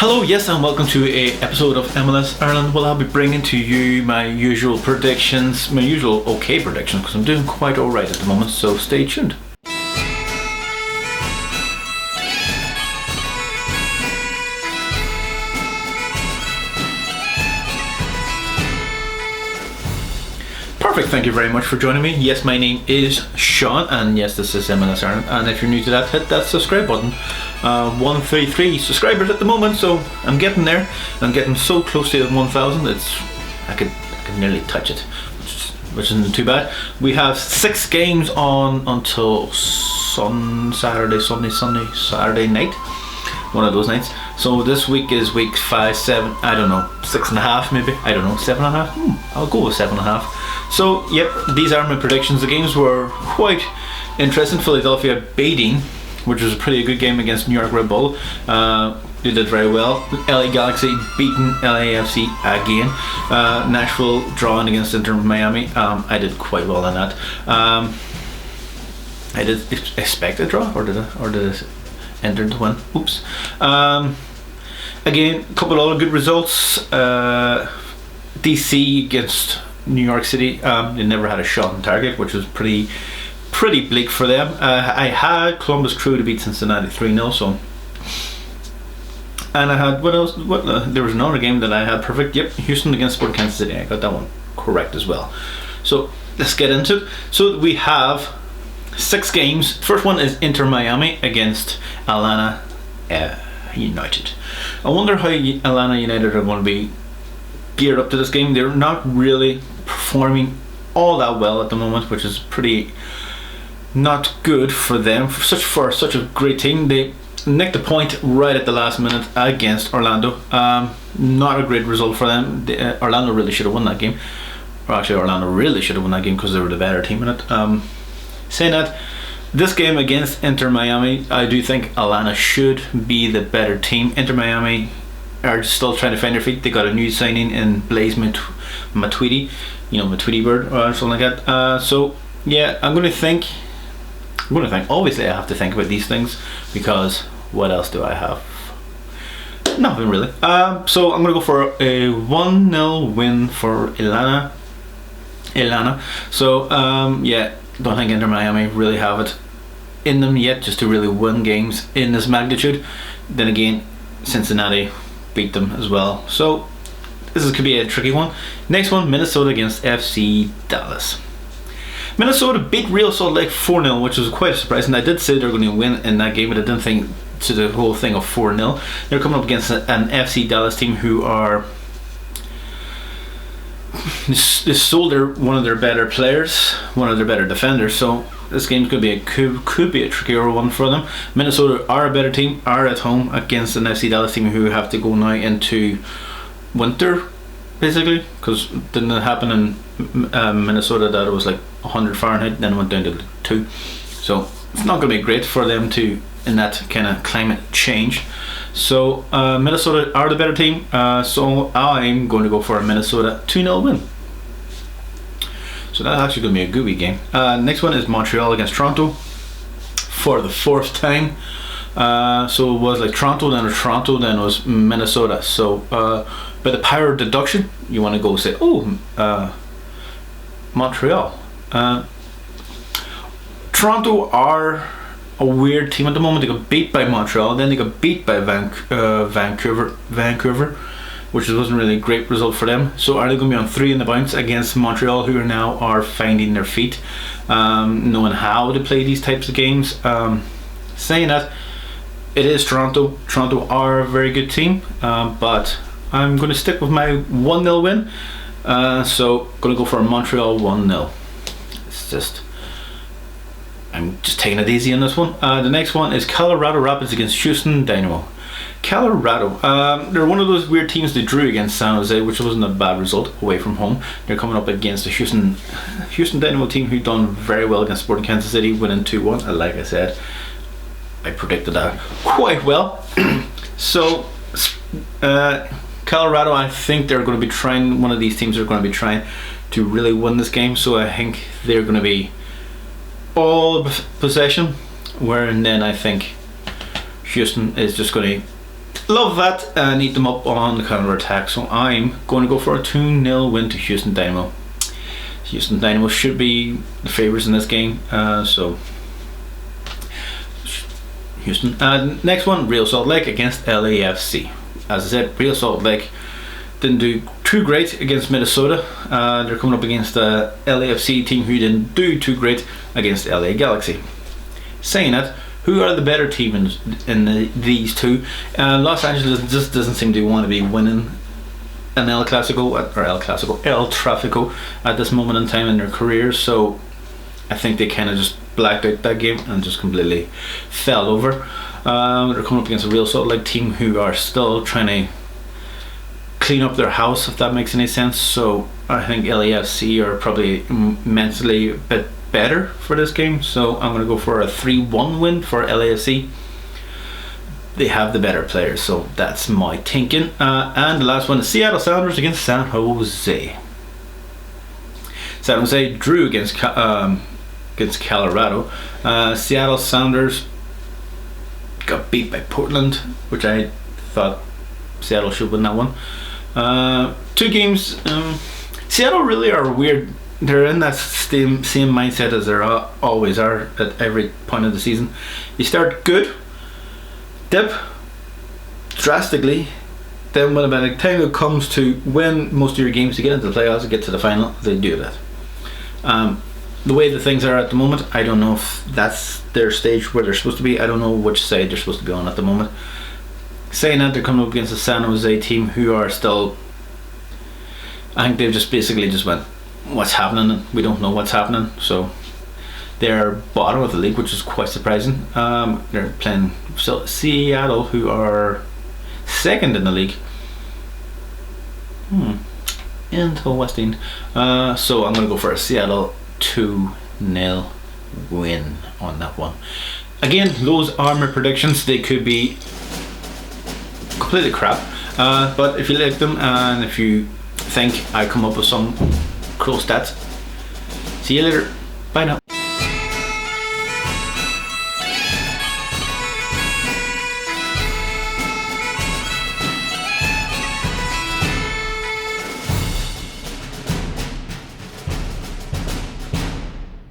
Hello, yes, and welcome to a episode of MLS Ireland. Well, I'll be bringing to you my usual predictions, my usual okay predictions, because I'm doing quite alright at the moment, so stay tuned. Perfect, thank you very much for joining me. Yes, my name is Sean, and yes, this is MLS Ireland, and if you're new to that, hit that subscribe button. 133 subscribers at the moment, so I'm getting there. I'm getting so close to 1,000, I could nearly touch it, which isn't too bad. We have 6 games on until Saturday night, one of those nights. So this week is week 5, 7, I don't know, 6.5 maybe, I don't know, 7.5, I'll go with 7.5. So yep, these are my predictions. The games were quite interesting. Philadelphia beating, which was a pretty good game against New York Red Bull. They did very well. LA Galaxy beating LAFC again. Nashville drawing against Inter Miami. I did quite well on that. I did expect a draw, or did it enter to win? Oops. Again, a couple of other good results. DC against New York City. They never had a shot on target, which was pretty bleak for them. I had Columbus Crew to beat Cincinnati 3-0. So, and I had what else? There was another game that I had perfect. Yep, Houston against Sporting Kansas City. I got that one correct as well. So let's get into it. So we have 6 games. First one is Inter Miami against Atlanta United. I wonder how Atlanta United are going to be geared up to this game. They're not really performing all that well at the moment, which is pretty not good for them. For such a great team, they nicked a point right at the last minute against Orlando. Not a great result for them. Orlando really should have won that game. Or actually, Orlando really should have won that game because they were the better team in it. Saying that, this game against Inter Miami, I do think Atlanta should be the better team. Inter Miami are still trying to find their feet. They got a new signing in Blaise Matuidi, Matuidi Bird or something like that. So yeah, I'm going to think. Obviously, I have to think about these things because what else do I have? Nothing really. So I'm going to go for a 1-0 win for Atlanta. So yeah, don't think Inter Miami really have it in them yet just to really win games in this magnitude. Then again, Cincinnati beat them as well. So this could be a tricky one. Next one, Minnesota against FC Dallas. Minnesota beat Real Salt Lake 4-0, which was quite surprising. I did say they were going to win in that game, but I didn't think to the whole thing of 4-0. They're coming up against an FC Dallas team who are they sold one of their better players, one of their better defenders. So this game's going to be could be a trickier one for them. Minnesota are a better team, are at home against an FC Dallas team who have to go now into winter, basically, because didn't it happen in Minnesota that it was like 100 Fahrenheit, then it went down to 2. So it's not going to be great for them to in that kind of climate change. So Minnesota are the better team, so I'm going to go for a Minnesota 2-0 win. So that's actually going to be a gooey game. Next one is Montreal against Toronto for the 4th time. So it was like Toronto, then it was Minnesota. So by the power of deduction, you want to go say, Montreal. Toronto are a weird team at the moment. They got beat by Montreal, then they got beat by Vancouver, which wasn't really a great result for them. So are they going to be on 3 in the bounce against Montreal, who now are finding their feet, knowing how to play these types of games? Saying that, it is Toronto. Toronto are a very good team, but I'm going to stick with my 1-0 win. So going to go for a Montreal 1-0. I'm just taking it easy on this one. The next one is Colorado Rapids against Houston Dynamo. Colorado, they're one of those weird teams they drew against San Jose, which wasn't a bad result away from home. They're coming up against the Houston Dynamo team who done very well against Sporting Kansas City, winning 2-1. And like I said, I predicted that quite well. So Colorado, I think they're going to be trying, one of these teams are going to be trying to really win this game. So I think they're going to be all possession, where and then I think Houston is just going to love that and eat them up on the counter attack. So I'm going to go for a 2-0 win to Houston Dynamo. Houston Dynamo should be the favourites in this game. So Houston. Next one, Real Salt Lake against LAFC. As I said, Real Salt Lake didn't do too great against Minnesota. They're coming up against the LAFC team who didn't do too great against LA Galaxy. Saying that, who are the better team in these two? Los Angeles just doesn't seem to want to be winning an El Tráfico at this moment in time in their careers. So I think they kind of just blacked out that game and just completely fell over. They're coming up against a Real Salt Lake team who are still trying to clean up their house, if that makes any sense. So I think LAFC are probably mentally a bit better for this game, so I'm going to go for a 3-1 win for LAFC. They have the better players, so that's my thinking. And the last one is Seattle Sounders against San Jose. San Jose drew against Colorado. Seattle Sounders got beat by Portland, which I thought Seattle should win that one. 2 games. Seattle really are weird. They're in that same mindset as they always are at every point of the season. You start good, dip drastically, then when the time it comes to win most of your games to get into the playoffs, to get to the final, they do that. The way the things are at the moment, I don't know if that's their stage where they're supposed to be. I don't know which side they're supposed to be on at the moment. Saying that, they're coming up against the San Jose team who are still, I think they've just basically just went, what's happening? We don't know what's happening. So they're bottom of the league, which is quite surprising. They're playing Seattle, who are second in the league. Into West End. So I'm going to go for a Seattle 2-0 win on that one. Again, those are my predictions. They could be completely crap, but if you like them and if you think I come up with some cool stats, see you later. Bye now.